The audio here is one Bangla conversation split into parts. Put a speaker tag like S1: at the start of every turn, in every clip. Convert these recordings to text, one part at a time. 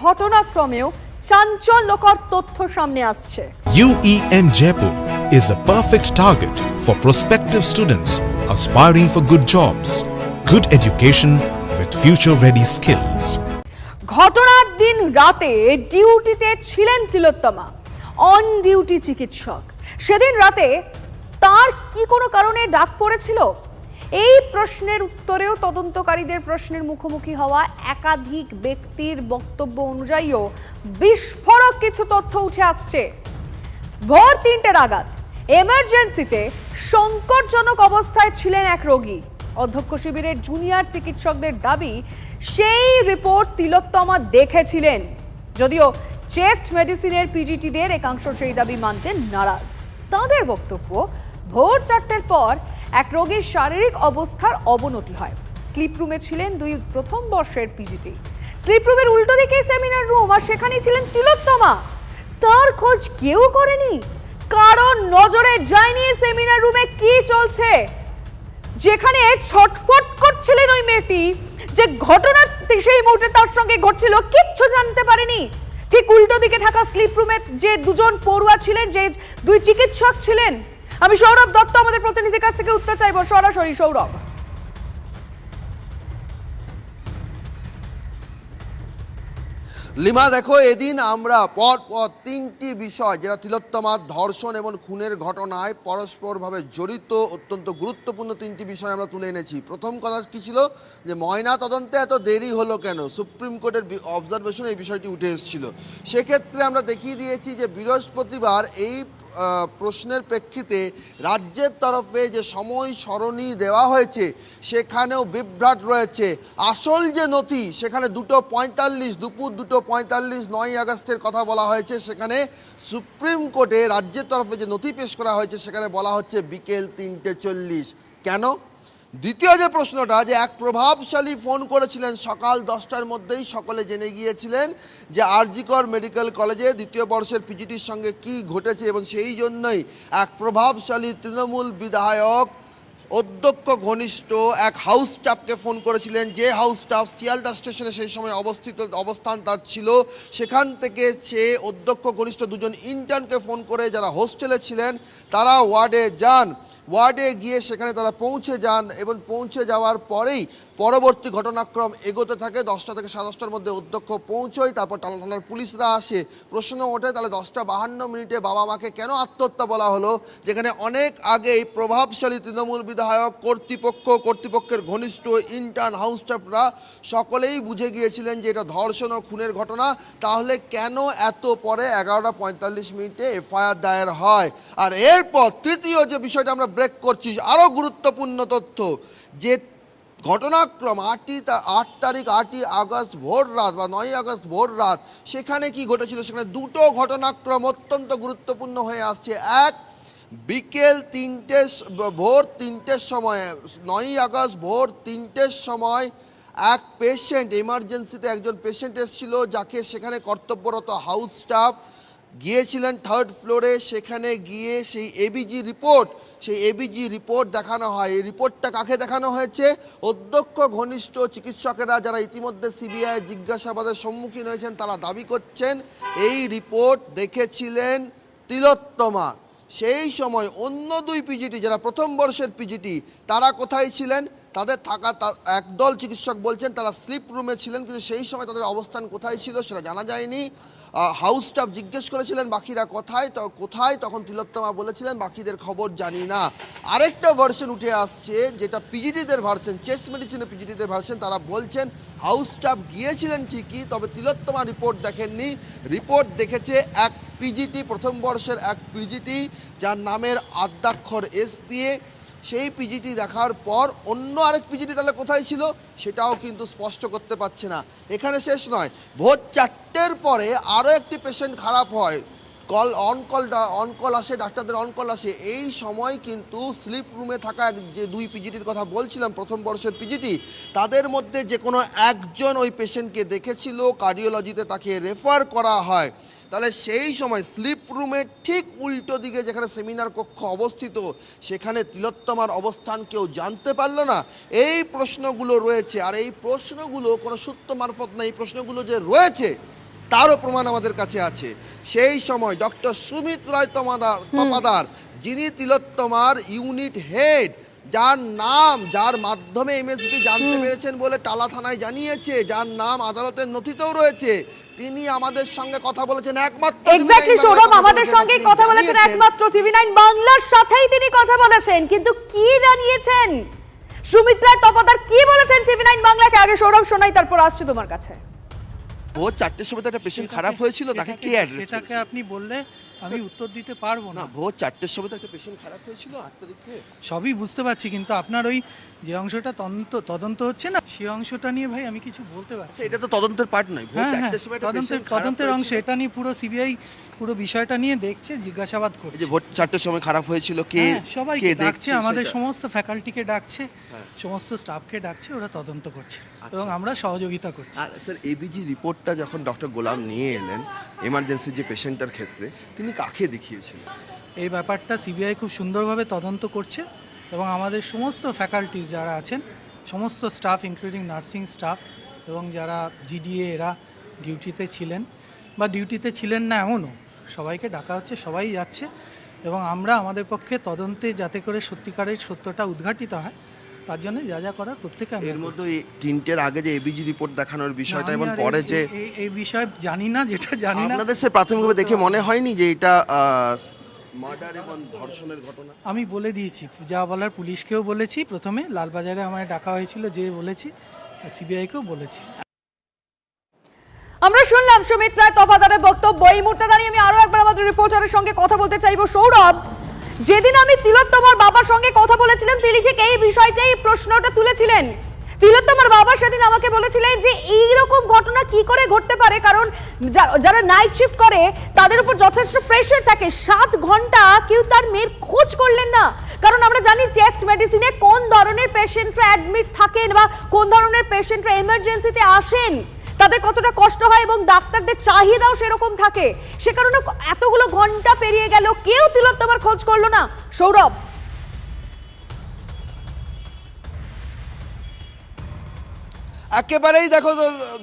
S1: ঘটনাক্রমেও চাঞ্চল্যকর তথ্য সামনে আসছে।
S2: UEM Jaipur is a perfect target for prospective students aspiring for good jobs, good education with future-ready skills.
S1: ঘটনার দিন রাতে ডিউটিতে ছিলেন তিলোত্তমা, অন ডিউটি চিকিৎসক। সেদিন রাতে তার কি কোনো কারণে ডাক পড়েছিল? এই প্রশ্নের উত্তরেও তদন্তকারীদের প্রশ্নের মুখোমুখি হওয়া একাধিক ব্যক্তির বক্তব্য অনুযায়ীও বিস্ফোরক কিছু তথ্য উঠে আসছে। ভোর ৩টে নাগাদ এমার্জেন্সিতে সংকটজনক অবস্থায় ছিলেন এক রোগী। অধ্যক্ষ শিবিরের জুনিয়র চিকিৎসকদের দাবি, সেই রিপোর্ট তিলোত্তমা দেখেছিলেন, যদিও চেস্ট মেডিসিনের পিজিটিদের একাংশ সেই দাবি মানতে নারাজ। তাঁদের বক্তব্য, ভোর ৪টের পর এক রোগীর শারীরিক অবস্থার অবনতি হয়। স্লিপ রুমে ছিলেন ২ প্রথম বর্ষের পিজিটি। স্লিপ রুমের উল্টো দিকে সেমিনার রুম, আর সেখানেই ছিলেন তিলোত্তমা। তার খোঁজ কেউ করেনি, কারণ নজরে যায়নি সেমিনার রুমে কি চলছে। যেখানে ছটফট করছিলেন ওই মেয়েটি, যে ঘটনা সেই মুহূর্তে তার সঙ্গে ঘটছিল, কিচ্ছু জানতে পারেনি। ঠিক উল্টো দিকে থাকা স্লিপ রুমে যে ২জন পড়ুয়া ছিলেন, যে ২ চিকিৎসক ছিলেন। আমি সৌরভ দত্ত আমাদের প্রতিনিধির কাছ থেকে উত্তর চাইবো সরাসরি। সৌরভ,
S3: লিমা, দেখো, এদিন আমরা পর ৩টি বিষয় যেটা তিলোত্তমার ধর্ষণ এবং খুনের ঘটনায় পরস্পরভাবে জড়িত অত্যন্ত গুরুত্বপূর্ণ ৩টি বিষয় আমরা তুলে এনেছি। প্রথম কথা কি ছিল, যে ময়না তদন্তে এত দেরি হলো কেন? সুপ্রিম কোর্টের অবজারভেশনে এই বিষয়টি উঠে এসেছিল। সেক্ষেত্রে আমরা দেখিয়ে দিয়েছি যে বৃহস্পতিবার এই প্রশ্নের প্রেক্ষিতে রাজ্যের তরফে যে সময় সরণি দেওয়া হয়েছে সেখানেও বিভ্রাট রয়েছে। আসল যে নথি সেখানে 2:45 দুপুর 2:45 9ই আগস্টের কথা বলা হয়েছে। সেখানে সুপ্রিম কোর্টে রাজ্যের তরফে যে নথি পেশ করা হয়েছে সেখানে বলা হচ্ছে বিকেল 3:40। কেন? দ্বিতীয় যে প্রশ্নটা, যে এক প্রভাবশালী ফোন করেছিলেন সকাল 10টার মধ্যেই, সকলে জেনে গিয়েছিলেন যে আরজিকর মেডিকেল কলেজে ২য় বর্ষের পিজিটির সঙ্গে কি ঘটেছে, এবং সেই জন্যই এক প্রভাবশালী তৃণমূল বিধায়ক অধ্যক্ষ ঘনিষ্ঠ এক হাউস স্টাফকে ফোন করেছিলেন, যে হাউস স্টাফ শিয়ালদা স্টেশনে সেই সময় অবস্থান তার ছিল। সেখান থেকে সে অধ্যক্ষ ঘনিষ্ঠ 2জন ইন্টার্নকে ফোন করে, যারা হোস্টেলে ছিলেন, তারা ওয়ার্ডে যান। ওয়ার্ডে গিয়ে সেখানে তারা পৌঁছে যান, এবং পৌঁছে যাওয়ার পরেই পরবর্তী ঘটনাক্রম এগোতে থাকে। 10টা থেকে 10:30টার মধ্যে অধ্যক্ষ পৌঁছয়, তারপর থানার পুলিশরা আসে। প্রশ্ন ওঠে, তাহলে 10:52 বাবা মাকে কেন আত্মহত্যা বলা হলো, যেখানে অনেক আগেই প্রভাবশালী তৃণমূল বিধায়ক, কর্তৃপক্ষের ঘনিষ্ঠ ইন্টার্ন, হাউস স্টাফরা সকলেই বুঝে গিয়েছিলেন যে এটা ধর্ষণ ও খুনের ঘটনা। তাহলে কেন এত পরে 11:45 এফআইআর দায়ের হয়? আর এরপর তৃতীয় যে বিষয়টা আমরা ব্রেক করছি, আরও গুরুত্বপূর্ণ তথ্য, যে ঘটনাক্রম 8ই আগস্ট ভোর রাত বা 9ই আগস্ট ভোর রাত, সেখানে কি ঘটেছিল? সেখানে দুটো ঘটনাক্রম অত্যন্ত গুরুত্বপূর্ণ হয়ে আসছে। এক, বিকেল 3টে, ভোর 3টের সময়, 9ই আগস্ট ভোর 3টের সময় এক পেশেন্ট, এমার্জেন্সিতে একজন পেশেন্ট এসেছিল, যাকে সেখানে কর্তব্যরত হাউস স্টাফ গিয়েছিলেন 3rd ফ্লোরে। সেখানে গিয়ে সেই এবিজি রিপোর্ট দেখানো হয়। এই রিপোর্টটা কাকে দেখানো হয়েছে? অধ্যক্ষ ঘনিষ্ঠ চিকিৎসকেরা, যারা ইতিমধ্যে সিবিআই জিজ্ঞাসাবাদের সম্মুখীন হয়েছেন, তারা দাবি করছেন এই রিপোর্ট দেখেছিলেন তিলোত্তমা। সেই সময় অন্য 2 পিজিটি, যারা প্রথম বর্ষের পিজিটি, তারা কোথায় ছিলেন? তাদের থাকা, একদল চিকিৎসক বলছেন তারা স্লিপ রুমে ছিলেন, কিন্তু সেই সময় তাদের অবস্থান কোথায় ছিল সেটা জানা যায়নি। হাউস স্টাফ জিজ্ঞেস করেছিলেন বাকিরা কোথায়, তখন তিলোত্তমা বলেছিলেন বাকিদের খবর জানি না। আরেকটা ভার্সন উঠে আসছে, যেটা পিজিটিদের ভার্সন, চেস্ট মেডিসিনের পিজিটিদের ভার্সন। তারা বলছেন হাউস স্টাফ গিয়েছিলেন ঠিকই, তবে তিলোত্তমা রিপোর্ট দেখেননি। রিপোর্ট দেখেছে এক পিজিটি, প্রথম বর্ষের এক পিজিটি, যার নামের আদ্যাক্ষর এস দিয়ে। সেই পিজিটি দেখার পর অন্য আরেক পিজিটি তাহলে কোথায় ছিল সেটাও কিন্তু স্পষ্ট করতে পারছে না। এখানে শেষ নয়, ভোর 4টের পরে আরও একটি পেশেন্ট খারাপ হয়, অনকল আসে, ডাক্তারদের অনকল আসে। এই সময় কিন্তু স্লিপ রুমে থাকা যে 2 পিজিটির কথা বলছিলাম, প্রথম বর্ষের পিজিটি, তাদের মধ্যে যে কোনো একজন ওই পেশেন্টকে দেখেছিল, কার্ডিওলজিতে তাকে রেফার করা হয়। তাহলে সেই সময় স্লিপ রুমের ঠিক উল্টো দিকে যেখানে সেমিনার কক্ষ অবস্থিত, সেখানে তিলোত্তমার অবস্থান কেউ জানতে পারলো না। এই প্রশ্নগুলো রয়েছে, আর এই প্রশ্নগুলো কোনো সূত্র মারফত না, এই প্রশ্নগুলো যে রয়েছে তারও প্রমাণ আমাদের কাছে আছে। সেই সময় ডক্টর সুমিত রায় তপাদার, যিনি তিলোত্তমার ইউনিট হেড, যার নাম, যার মাধ্যমে এমএসপি জানতে পেরেছেন বলে টালা থানায় জানিয়েছে, যার নাম আদালতের নথিতেও রয়েছে, তিনি আমাদের সঙ্গে কথা বলেছেন একমাত্র।
S1: এক্স্যাক্টলি সৌরভ, আমাদের সঙ্গে কথা বলেছেন একমাত্র টিভি9 বাংলার সাথেই তিনি কথা বলেছেন, কিন্তু কি জানিয়েছেন সুমিত রায় তপাদার, কি বলেছেন টিভি9 বাংলাকে? আগে সৌরভ শোনাই, তারপর আসছি তোমার কাছে।
S3: ভোর 4টের সময় একটা পেশেন্ট খারাপ হয়েছিল, তাকে কি অ্যাড্রেস?
S4: এটাকে আপনি বললে আমি উত্তর দিতে পারবো না।
S3: ভোর 4টের সময় একটা পেশেন্ট খারাপ হয়েছিল 8 তারিখে।
S4: সবই বুঝতে পারছি, কিন্তু আপনার ওই যে অংশটা তদন্ত হচ্ছে না, সেই অংশটা নিয়ে ভাই আমি কিছু বলতে পারছি।
S3: এটা তো তদন্তের পার্ট নয়। ভোর
S4: হ্যাঁ,
S3: 4টের সময় একটা patient খারাপ
S4: তদন্তের অংশ
S3: হয়েছিল।
S4: এটা নিয়ে পুরো সিবিআই পুরো বিষয়টা নিয়ে দেখছে, জিজ্ঞাসাবাদ
S3: এই
S4: করছে।
S3: যে ভোর 4টের সময় খারাপ হয়েছিল, কে
S4: সবাইকে
S3: কে
S4: ডাকছে,
S3: দেখছে
S4: আমাদের
S3: সেটা?
S4: সমস্ত ফ্যাকাল্টিকে ডাকছে, সমস্ত স্টাফকে ডাকছে, ওরা তদন্ত করছে এবং আমরা সহযোগিতা করছি।
S3: আর স্যার, এবিজি রিপোর্টটা যখন ডক্টর গোলাম নিয়ে এলেন এমার্জেন্সি যে পেশেন্টটার ক্ষেত্রে, তিনি কাকে দেখিয়েছিলেন?
S4: এই ব্যাপারটা সিবিআই খুব সুন্দরভাবে তদন্ত করছে এবং আমাদের সমস্ত ফ্যাকাল্টিজ যারা আছেন, সমস্ত স্টাফ ইনক্লুডিং নার্সিং স্টাফ এবং যারা জিডিএ এরা ডিউটিতে ছিলেন বা ডিউটিতে ছিলেন না এমনও, সবাইকে ডাকা হচ্ছে, সবাই যাচ্ছে এবং আমরা আমাদের পক্ষে তদন্তে যাতে করে সত্যিকারের সত্যটা উদ্ঘাটিত হয় তার জন্য যা যা করার প্রত্যেকে আমরা
S3: এর
S4: করছি।
S3: মধ্যে 3টের আগে যে এবিজি রিপোর্ট দেখানোর বিষয়টা
S4: আমি
S3: এবং
S4: আর
S3: পরে যে
S4: এই বিষয়ে জানি না, যেটা জানি না।
S3: আপনাদের সে প্রাথমিকভাবে দেখে মনে হয়নি যে এটা মার্ডার এবং ধর্ষণের ঘটনা?
S4: আমি বলে দিয়েছি, যা বলার পুলিশকেও বলেছি, প্রথমে লালবাজারে আমায় ডাকা হয়েছিল, যে বলেছি, সিবিআইকেও বলেছি।
S1: আমরা শুনলাম সুমিত রায় তপাদারের বক্তব্য। এই মুহূর্তে দাঁড়িয়ে আমি আরো একবার আমাদের রিপোর্টারের সঙ্গে কথা বলতে চাইবো। সৌরভ, যেদিন আমি তিলোত্তমার বাবার সঙ্গে কথা বলেছিলাম, তিনি ঠিক এই বিষয়টাই প্রশ্নটা তুলেছিলেন। তিলোত্তমার বাবা সেদিন আমাকে বলেছিলেন যে এই রকম ঘটনা কি করে ঘটতে পারে, কারণ যারা নাইট শিফট করে তাদের উপর যথেষ্ট প্রেশার থাকে। 7 ঘন্টা কেউ তার মেয়ের খোঁজ করলেন না, কারণ আমরা জানি চেস্ট মেডিসিনে কোন ধরনের পেশেন্টরা অ্যাডমিট থাকেন বা কোন ধরনের পেশেন্টরা এমার্জেন্সিতে আসেন, তাদের কতটা কষ্ট হয় এবং ডাক্তারদের চাহিদাও সেরকম থাকে। সে কারণে এতগুলো ঘন্টা পেরিয়ে গেল, কেউ তিলোত্তমার খোঁজ করলো না। সৌরভ,
S3: একেবারেই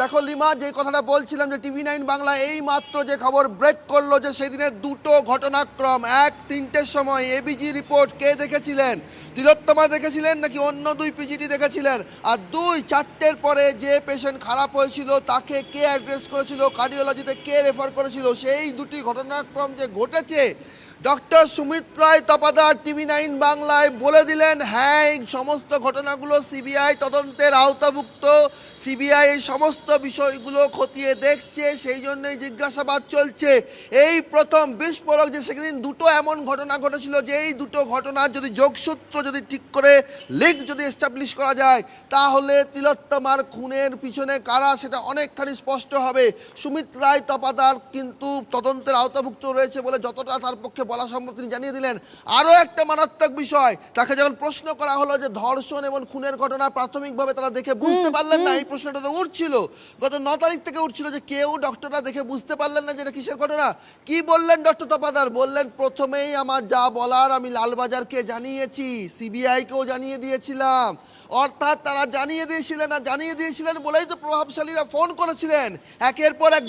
S3: দেখো লিমা, যে কথাটা বলছিলাম যে টিভি9 বাংলা এই মাত্র যে খবর ব্রেক করলো যে সেদিনের দুটো ঘটনাক্রম, 1-3টের সময় এবিজি রিপোর্ট কে দেখেছিলেন? তিলোত্তমা দেখেছিলেন নাকি অন্য 2 পিজিটি দেখেছিলেন? আর 2-4টের পরে যে পেশেন্ট খারাপ হয়েছিল তাকে কে অ্যাড্রেস করেছিল, কার্ডিওলজিতে কে রেফার করেছিল, সেই দুটি ঘটনাক্রম যে ঘটেছে, ডক্টর সুমিত রায় তপাদার টিভি9 বাংলায় বলে দিলেন, হ্যাঁ এই সমস্ত ঘটনাগুলো সিবিআই তদন্তের আওতাভুক্ত, সিবিআই এই সমস্ত বিষয়গুলো খতিয়ে দেখছে, সেই জন্যই জিজ্ঞাসাবাদ চলছে। এই প্রথম বিস্ফোরক যে সেদিন দুটো এমন ঘটনা ঘটেছিল, যে এই দুটো ঘটনার যদি যোগসূত্র যদি ঠিক করে লিঙ্ক যদি এস্টাবলিশ করা যায়, তাহলে তিলোত্তমার খুনের পিছনে কারা সেটা অনেকখানি স্পষ্ট হবে। সুমিত রায় তপাদার কিন্তু তদন্তের আওতাভুক্ত রয়েছে বলে যতটা তার পক্ষে বলা সম্ভব তিনি জানিয়ে দিলেন। আরও একটা মারাত্মক বিষয়, তাকে যখন প্রশ্ন করা হলো যে ধর্ষণ এবং খুনের ঘটনা প্রাথমিকভাবে তারা দেখে বুঝতে পারলেন না, এই প্রশ্নটা তো উঠছিল গত 9 তারিখ থেকে উঠছিল, যে কেউ ডক্টররা দেখে বুঝতে পারলেন না যে এটা কিসের ঘটনা। কি বললেন ডক্টর তপাদার? বললেন, প্রথমেই আমার যা বলার আমি লালবাজারকে জানিয়েছি, সিবিআইকেও জানিয়ে দিয়েছিলাম। অর্থাৎ তারা জানিয়ে দিয়েছিলেন বলেই তো প্রভাবশালীরা ফোন করেছিলেন। একের পর এক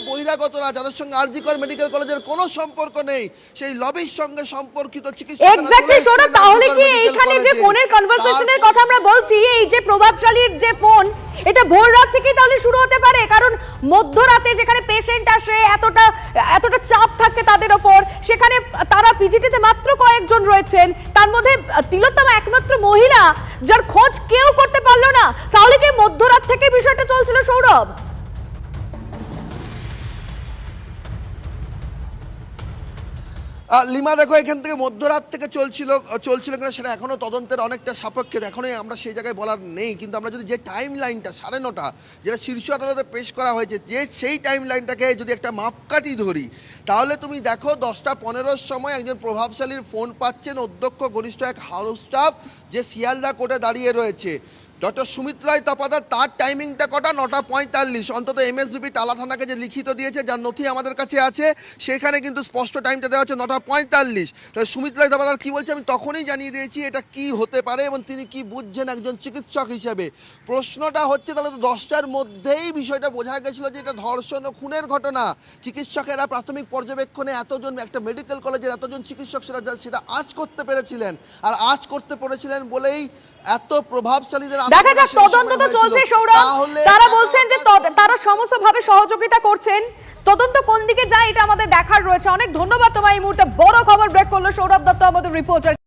S3: বহিরাগতরা, যাদের সঙ্গে আরজিকর মেডিকেল কলেজের কোনো সম্পর্ক নেই, সেই লবির সঙ্গে সম্পর্কিত চিকিৎসক।
S1: এক্স্যাক্টলি সৌরভ, তাহলে কি এইখানে যে ফোনের কনভারসেশনের কথা আমরা বলছি, এই যে প্রভাবশালীর যে ফোন, এটা ভোর রাত থেকেই তাহলে শুরু হতে পারে? কারণ মধ্যরাতে যেখানে পেশেন্ট আসে, এতটা চাপ থাকে তাদের ওপর, সেখানে তারা পিজিটিতে মাত্র কয়েকজন রয়েছেন, তার মধ্যে তিলোত্তমা একমাত্র মহিলা যার খোঁজ কেউ করতে পারলো না। তাহলে কি মধ্যরাত থেকে বিষয়টা চলছিল সৌরভ?
S3: লিমা দেখো, এখান থেকে মধ্যরাত থেকে চলছিল কিনা সেটা এখনো তদন্তের অনেকটা সাপেক্ষে, এখনোই আমরা সেই জায়গায় বলার নেই। কিন্তু আমরা যদি যে টাইম লাইনটা 9:30 যেটা শীর্ষ আদালতে পেশ করা হয়েছে, যে সেই টাইম লাইনটাকে যদি একটা মাপকাঠি ধরি, তাহলে তুমি দেখো 10:15 সময় একজন প্রভাবশালীর ফোন পাচ্ছেন অধ্যক্ষ ঘনিষ্ঠ এক হাউস স্টাফ, যে শিয়ালদা কোর্টে দাঁড়িয়ে রয়েছে। ডক্টর সুমিত রায় তপাদার তার টাইমিংটা কটা 9:45 অন্তত এমএসবিপি টালা থানাকে যে লিখিত দিয়েছে যার নথি আমাদের কাছে আছে সেখানে কিন্তু স্পষ্ট টাইমটা দেওয়া হচ্ছে 9:45। তাহলে সুমিত রায় তপাদার কী বলছে আমি তখনই জানিয়ে দিয়েছি এটা কি হতে পারে এবং তিনি কি বুঝছেন একজন চিকিৎসক হিসেবে। প্রশ্নটা হচ্ছে তাহলে তো 10টার মধ্যেই বিষয়টা বোঝা গেছিলো যে এটা ধর্ষণ ও খুনের ঘটনা। চিকিৎসকেরা প্রাথমিক পর্যবেক্ষণে এতজন একটা মেডিকেল কলেজের এতজন চিকিৎসক সেটা আজ করতে পেরেছিলেন, আর আজ করতে পেরেছিলেন বলেই এত প্রভাবশালীদের
S1: দেখা যাক, তদন্ত তো চলছে সৌরভ। তারা বলছেন যে তারা সমস্ত ভাবে সহযোগিতা করছেন, তদন্ত কোন দিকে যায় এটা আমাদের দেখার রয়েছে। অনেক ধন্যবাদ তোমায়। এই মুহূর্তে বড় খবর ব্রেক করলো সৌরভ দত্ত, আমাদের রিপোর্টার।